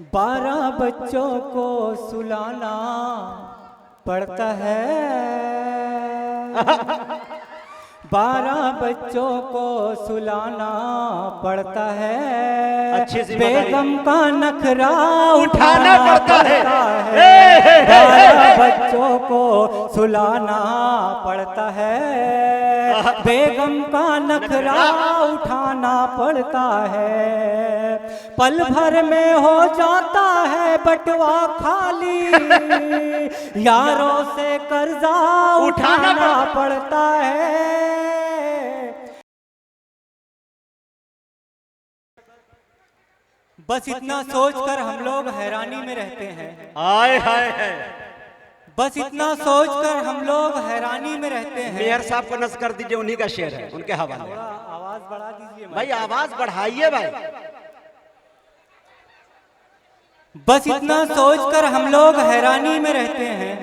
12 बच्चों को सुलाना पड़ता है। 12 बच्चों को सुलाना पड़ता है। अच्छी सी बेगम का नखरा उठाना पड़ता है। 12 बच्चों को सुलाना पड़ता है। बेगम का नखरा उठाना पड़ता है। पल भर में हो जाता है बटवा खाली। यारों से कर्जा उठाना पड़ता है। बस इतना सोचकर हम लोग हैरानी में रहते हैं। आए हाय है। बस इतना सोचकर हम लोग हैरानी में रहते हैं। मेयर साहब को नस कर दीजिए, उन्हीं का शेर है, उनके हवाले। थोड़ा आवाज बढ़ा दीजिए भाई आवाज बढ़ाइए भाई। बस इतना सोचकर हम लोग हैरानी में रहते हैं।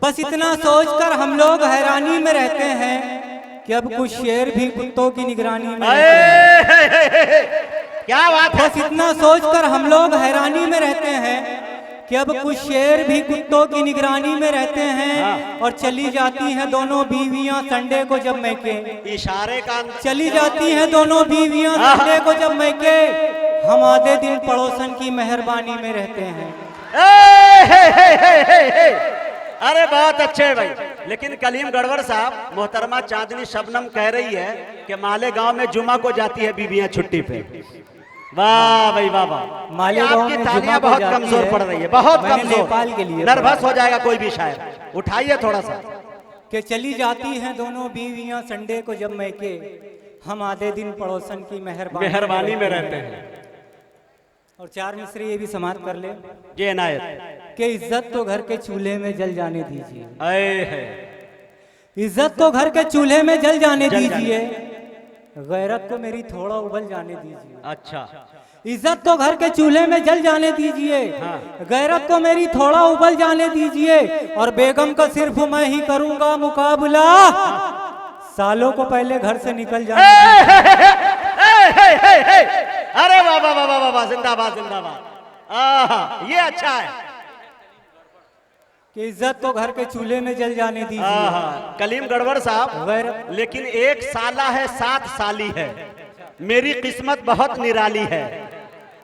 बस इतना सोचकर हम लोग हैरानी में रहते हैं कि अब कुछ शेर भी कुत्तों की निगरानी में रहते हैं। क्या बात है। बस इतना सोचकर हम लोग हैरानी में रहते हैं कि अब कुछ शेर भी कुत्तों की निगरानी में रहते हैं। और चली जाती हैं दोनों बीवियां संडे को जब मैके। इशारे का चली जाती हैं दोनों बीवियां संडे को जब मैके। हम आधे दिन पड़ोसन की मेहरबानी में रहते हैं। अरे बहुत अच्छे भाई। लेकिन कलीम गढ़वर साहब, मोहतरमा चांदनी शबनम कह रही है कि माले गांव में जुमा को जाती है बीबियां छुट्टी पे। वाह भाई वाह वाह। मालेगांव आपकी में तालियां जुमा को बहुत जाती कमजोर है। पड़ रही है, बहुत मैंने कमजोर। नेपाल के लिए नर्वस हो जाएगा कोई भी शायर। उठाइए थोड़ा सा। कि चली जाती हैं दोनों बीवियां संडे को जब मैके। हम आधे दिन पड़ोसन की मेहरबानी में रहते हैं। और 4 मिसरे ये भी समाप्त कर ले जी इनायत। कि इज्जत तो घर के चूल्हे में जल जाने दीजिए। आए है। इज्जत तो घर के चूल्हे में जल जाने दीजिए। गैरत को मेरी थोड़ा उबल जाने दीजिए। अच्छा। इज्जत तो घर के चूल्हे में जल जाने दीजिए। गैरत को मेरी थोड़ा उबल जाने दीजिए। और बेगम का सिर्फ मैं ही करूंगा मुकाबला। सालों को पहले घर से निकल जाने अरे वाह वाह वाह वाह वाह, जिंदाबाद जिंदाबाद। ये अच्छा है कि इज्जत तो घर के चूल्हे में जल जाने दीजिए। कलीम गढ़वर साहब, लेकिन एक साला है 7 साली है। मेरी किस्मत बहुत निराली है।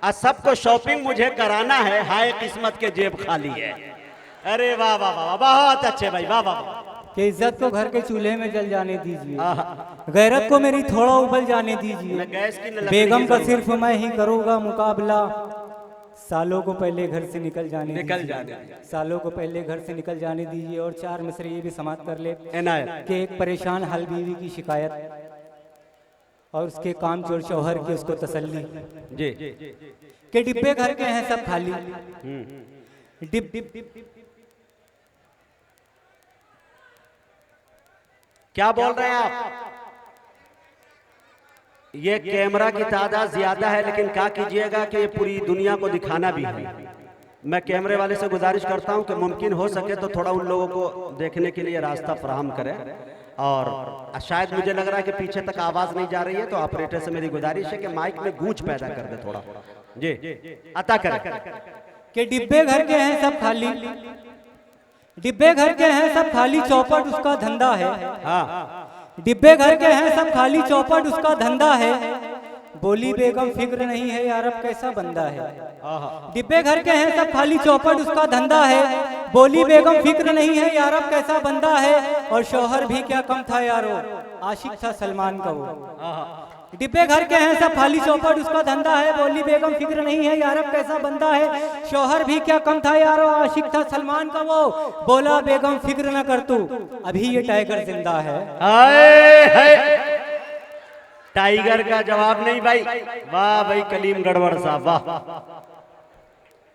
और सबको शॉपिंग मुझे कराना है। हाय किस्मत के जेब खाली है। अरे वाह वाह वाह, बहुत अच्छे भाई, वाह वाह। कि इज्जत तो घर के चूल्हे में जल जाने दीजिए। गैरत को मेरी थोड़ा उबल जाने दीजिए। बेगम का सिर्फ मैं ही करूंगा मुकाबला। सालों को पहले घर से निकल जाने सालों को पहले घर से निकल जाने दीजिए। और 4 मिसरे ये भी समाप्त कर ले कि एक परेशान हाल बीवी की शिकायत और उसके काम चोर शौहर की उसको तसल्ली जी कि डिब्बे घर के हैं सब खाली। क्या बोल रहे हैं आप? ये कैमरा की तादाद ज्यादा है, लेकिन क्या कीजिएगा कि ये पूरी दुनिया को दिखाना भी है। मैं कैमरे वाले से गुजारिश करता हूं कि मुमकिन हो सके तो थोड़ा उन लोगों को देखने के लिए रास्ता फराहम करें। और शायद मुझे लग रहा है कि पीछे तक आवाज नहीं जा रही है, तो ऑपरेटर से मेरी गुजारिश है कि माइक में गूंज पैदा कर दे थोड़ा। जी अता करें कि डिब्बे घर के हैं सब खाली। डिब्बे घर के हैं सब खाली, चौपट उसका धंधा है। डिब्बे घर के हैं सब खाली, चौपट उसका धंधा है। बोली बेगम फिक्र नहीं है यार अब कैसा बंदा है। डिब्बे घर के हैं सब खाली, चौपट उसका धंधा है। बोली बेगम फिक्र नहीं है यार अब कैसा बंदा है। और शौहर भी क्या कम था यारो, आशिक था सलमान का वो। डिब्बे घर के हैं सब खाली, चौपट उसका धंधा है। बोली बेगम फिक्र नहीं है यार अब कैसा बंदा है। शौहर भी क्या कम था यारो, आशिक था सलमान का वो। बोला बेगम फिक्र न कर तू, अभी ये टाइगर जिंदा है। टाइगर का जवाब नहीं भाई। वाह भाई कलीम गढ़वर साहब, वाह।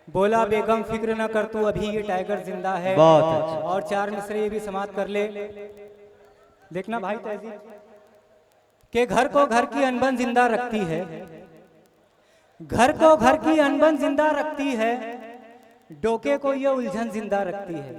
बोला बेगम फिक्र न कर तू, अभी ये टाइगर जिंदा है। बहुत अच्छा। और 4 मिसरे ये भी समाप्त कर ले। देखना भाई तहजीब के घर को घर की अनबन जिंदा रखती है। घर को घर की अनबन जिंदा रखती है। डोके को ये उलझन जिंदा रखती है।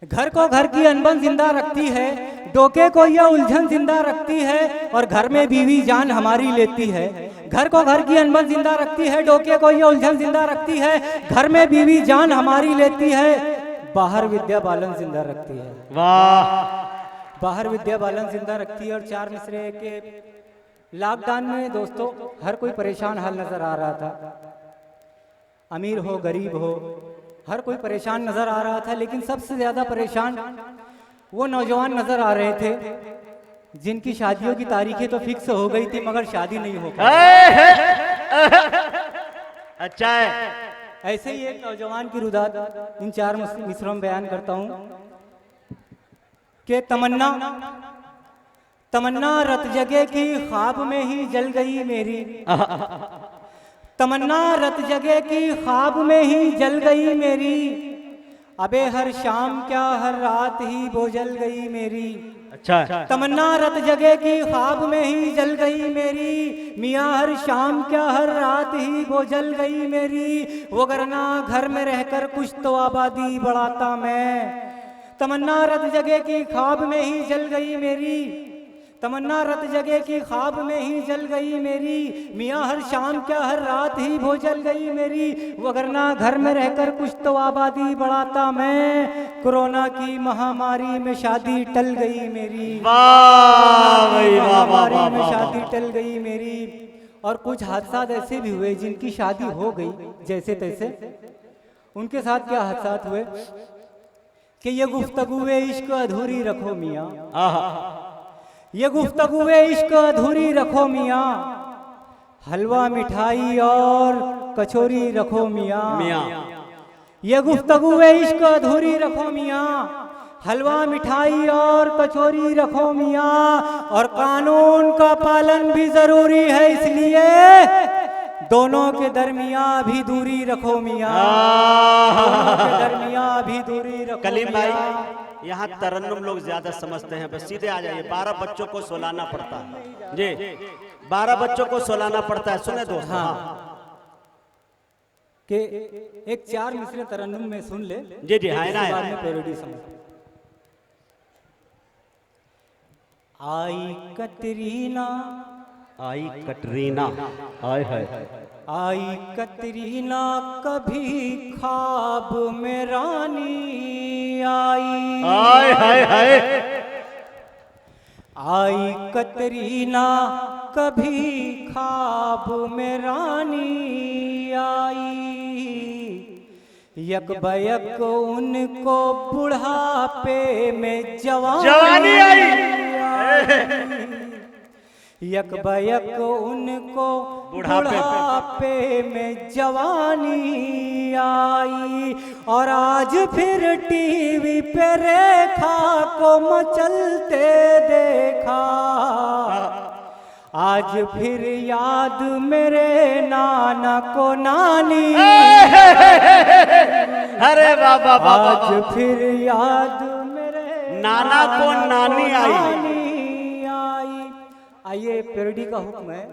घर को घर की अनबन जिंदा रखती है, डोके को यह उलझन जिंदा रखती है, और घर में बीवी जान हमारी लेती है। घर को घर की अनबन जिंदा रखती है, डोके को यह उलझन जिंदा रखती है, घर में बीवी जान हमारी लेती है, बाहर विद्या बालन जिंदा रखती है। वाह, बाहर विद्या बालन जिंदा रखती है। और चार मिसरे के लॉकडाउन में दोस्तों हर कोई परेशान हाल नजर आ रहा था, अमीर हो गरीब हो, हर कोई परेशान नजर आ रहा था। लेकिन सबसे ज्यादा परेशान वो नौजवान नजर आ रहे थे जिनकी शादियों की तारीखें तो फिक्स हो गई थी मगर शादी नहीं हो पाई। अच्छा है। ऐसे ही एक नौजवान की रुदात इन चार मिसरों में बयान करता हूं कि तमन्ना रत जगे की ख्वाब में ही जल गई मेरी, तमन्ना रत जगे की ख्वाब में ही जल गई मेरी, अबे हर शाम क्या हर रात ही वो जल गई मेरी। अच्छा, तमन्ना रत जगे की ख्वाब में ही जल गई मेरी, मियाँ हर शाम क्या हर रात ही वो जल गई मेरी, वगरना घर में रहकर कुछ तो आबादी बढ़ाता मैं। तमन्ना रत जगे की ख्वाब में ही जल गई मेरी, तमन्ना रत जगे की ख्वाब में ही जल गई मेरी, मियाँ हर शाम क्या हर रात ही वो जल गई मेरी, वगरना घर में रहकर कुछ तो आबादी बढ़ाता मैं। कोरोना की महामारी में शादी टल गई मेरी, महामारी में शादी टल गई मेरी। और कुछ हादसा ऐसे भी हुए जिनकी शादी हो गई जैसे तैसे। उनके साथ क्या हादसा हुए कि ये गुफ्तगुए इश्क अधूरी रखो मियाँ, ये गुफ्तगुए इश्क अधूरी रखो मियाँ, हलवा मिठाई और कचौरी रखो मियाँ, ये गुफ्तगुए इश्क अधूरी रखो मियाँ, हलवा मिठाई और कचौरी रखो मियाँ, और कानून का पालन भी जरूरी है इसलिए दोनों के दरमियाँ भी दूरी रखो मियाँ, दोनों के दरमियाँ भी दूरी रखो। कलीम भाई, यहाँ तरन्नुम लोग ज्यादा समझते हैं, बस सीधे आ जाइए। 12 बच्चों को सुलाना पड़ता है जी, 12 बच्चों को सुलाना पड़ता है। सुने दोस्त, हाँ कि एक चार मिसरे तरन्नुम में सुन ले जी जी, हाँ ना बाद में पैरोडी समझ। आई कतरीना, आई कटरीना, आय हाय, आई कतरीना कभी ख्वाब में रानी आई, आय हाय हाय, आई कतरीना कभी ख्वाब में रानी आई, यक बयक उनको बुढ़ापे में जवानी आई, यक बयक उनको बुढ़ापे में जवानी आई, और आज फिर टीवी पे रेखा को मचलते देखा, आज फिर याद मेरे नाना को नानी, अरे बाबा, आज फिर याद मेरे नाना को नानी आई। आइए पैरोडी का हुक्म है।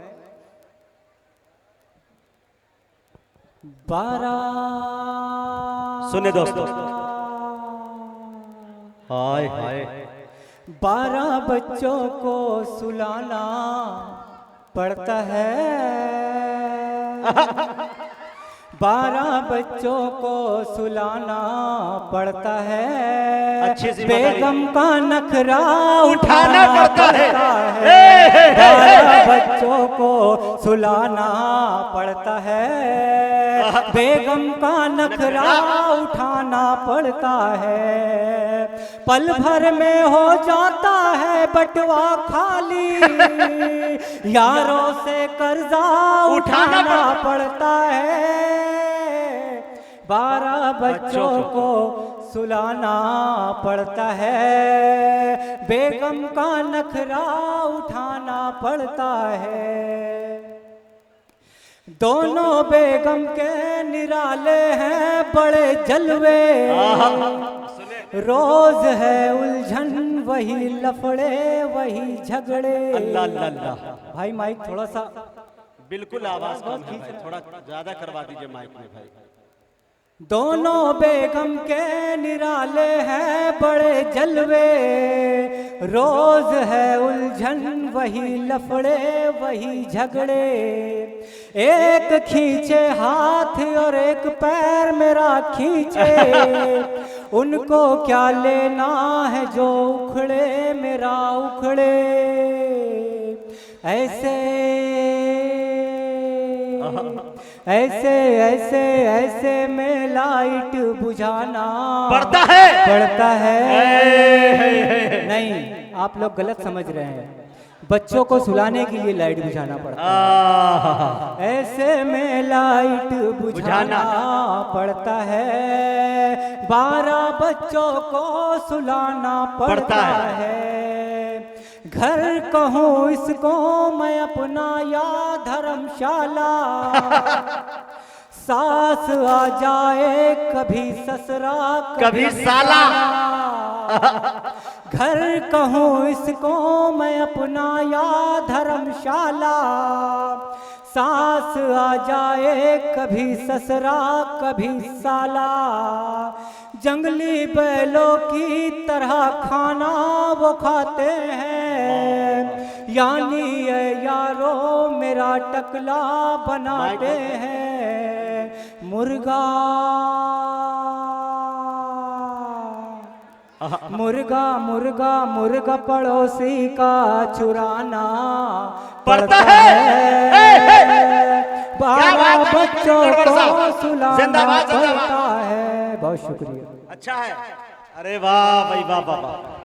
12 सुने दोस्तों, हाय हाय, 12 बच्चों को सुलाना पड़ता है, 12 बच्चों को सुलाना पड़ता है, बेगम का नखरा उठाना पड़ता है, 12 बच्चों को सुलाना पड़ता है, बेगम का नखरा उठाना पड़ता है, पल भर में हो जाता है बटवा खाली, यारों से कर्जा उठाना पड़ता है, 12 बच्चों को सुलाना पड़ता है, बेगम का नखरा उठाना पड़ता है। दोनों बेगम के निराले हैं बड़े जलवे, रोज है उलझन वही लफड़े वही झगड़े। अल्लाह अल्लाह अल्लाह। भाई माइक थोड़ा सा बिल्कुल आवाज कम है भाई, थोड़ा ज्यादा करवा दीजिए माइक में भाई। दोनों बेगम के निराले हैं बड़े जलवे, रोज है उलझन वही लफड़े वही झगड़े, एक खींचे हाथ और एक पैर मेरा खींचे, उनको क्या लेना है जो उखड़े मेरा उखड़े, ऐसे ऐसे ऐसे ऐसे में लाइट बुझाना पड़ता है। नहीं, आप लोग गलत समझ रहे हैं, बच्चों को सुलाने के लिए लाइट बुझाना पड़ता है, ऐसे में लाइट बुझाना पड़ता है, 12 बच्चों को सुलाना पड़ता है, घर कहूँ इसको मैं अपना या धर्मशाला, सास आ जाए कभी ससुरा कभी साला, घर कहूँ इसको मैं अपना या धर्मशाला, सास आ जाए कभी ससुरा कभी साला, जंगली बैलों की तरह खाना वो खाते हैं, यानी ये यारो मेरा टकला बनाते हैं, मुर्गा मुर्गा मुर्गा मुर्गा पड़ोसी का चुराना पड़ता है, 12 बच्चों को सुलाना पड़ता है। बहुत शुक्रिया। अच्छा है। अरे वाह भाई वाह वाह वाह।